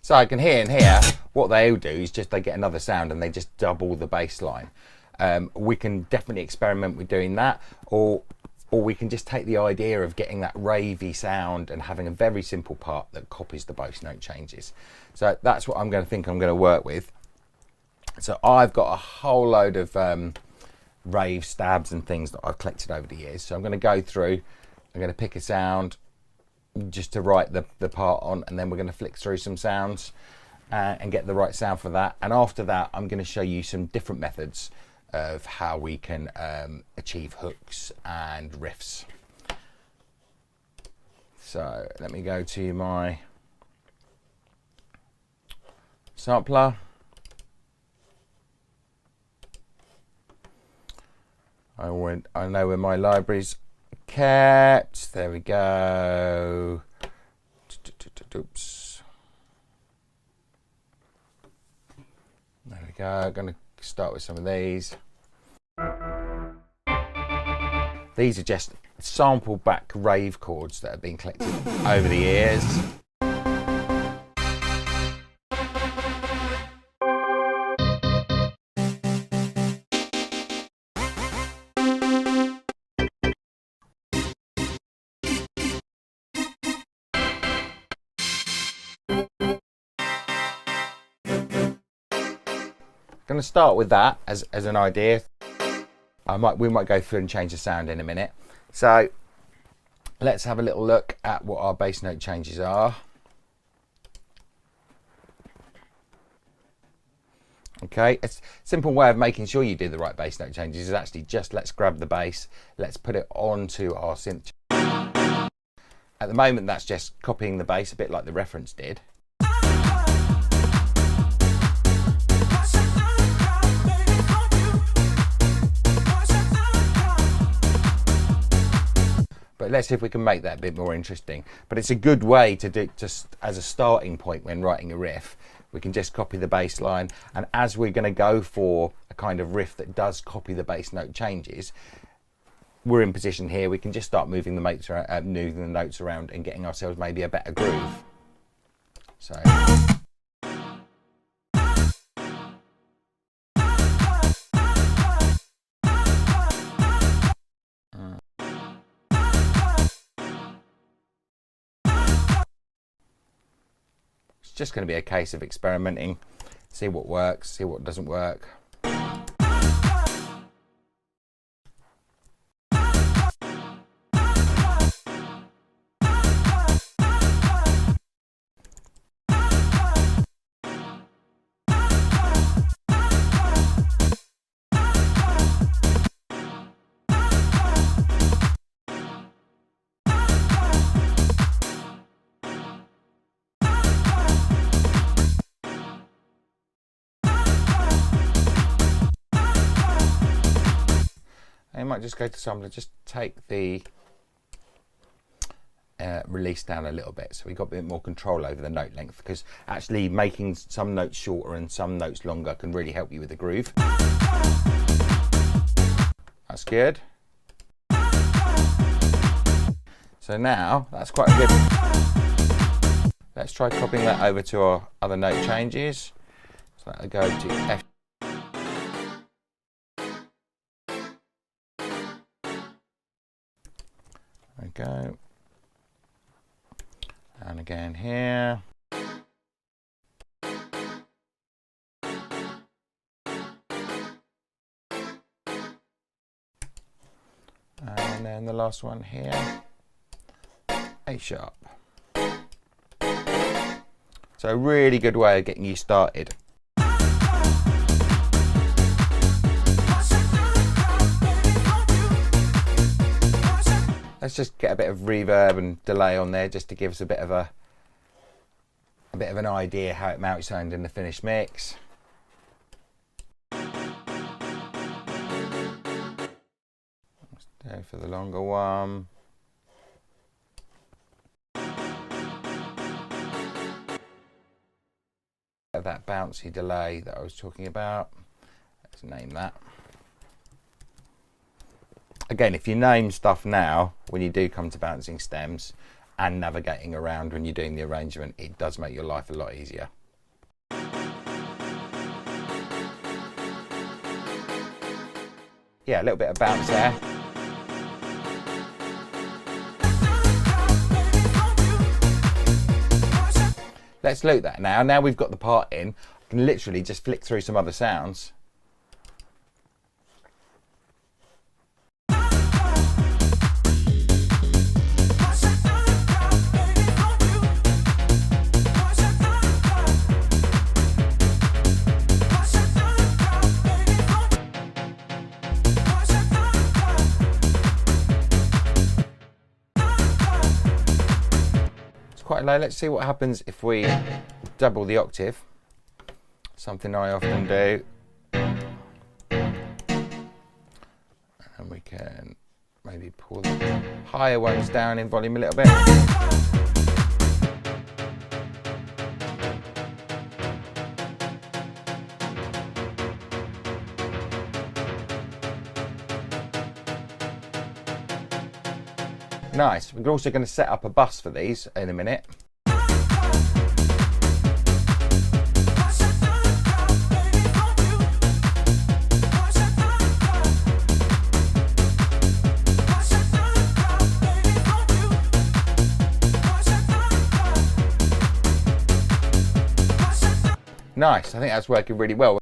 So I can hear in here, what they'll do is just they get another sound and they just double the bass line. We can definitely experiment with doing that, or we can just take the idea of getting that ravey sound and having a very simple part that copies the bass note changes. So that's what I'm going to work with. So I've got a whole load of rave stabs and things that I've collected over the years. So I'm going to go through, I'm going to pick a sound just to write the part on, and then we're going to flick through some sounds and get the right sound for that. And after that, I'm going to show you some different methods of how we can achieve hooks and riffs. So let me go to my sampler. I know where my library's kept. There we go. Oops. There we go. I'm going to start with some of these. These are just sample back rave chords that have been collected over the years. I'm going to start with that as an idea. We might go through and change the sound in a minute. So let's have a little look at what our bass note changes are. Okay, a simple way of making sure you do the right bass note changes is actually just let's grab the bass, let's put it onto our synth. At the moment that's just copying the bass, a bit like the reference did. But let's see if we can make that a bit more interesting. But it's a good way to do, just as a starting point when writing a riff. We can just copy the bass line, and as we're going to go for a kind of riff that does copy the bass note changes, we're in position here. We can just start moving the notes around and getting ourselves maybe a better groove. So. Just going to be a case of experimenting, see what works, see what doesn't work. You might just go to sampler, just take the release down a little bit, so we've got a bit more control over the note length, because actually making some notes shorter and some notes longer can really help you with the groove. That's good. So now that's quite a good. Let's try copying that over to our other note changes. So that'll go to F. Go, and again here, and then the last one here, A sharp. So a really good way of getting you started. Let's just get a bit of reverb and delay on there just to give us a bit of an idea how it might sound in the finished mix. Let's go for the longer one. That bouncy delay that I was talking about. Let's name that. Again, if you name stuff now, when you do come to bouncing stems, and navigating around when you're doing the arrangement, it does make your life a lot easier. Yeah, a little bit of bounce there. Let's loop that now. Now we've got the part in, I can literally just flick through some other sounds. Quite low. Let's see what happens if we double the octave, something I often do, and we can maybe pull the higher ones down in volume a little bit. Nice. We're also going to set up a bus for these in a minute. Nice. I think that's working really well.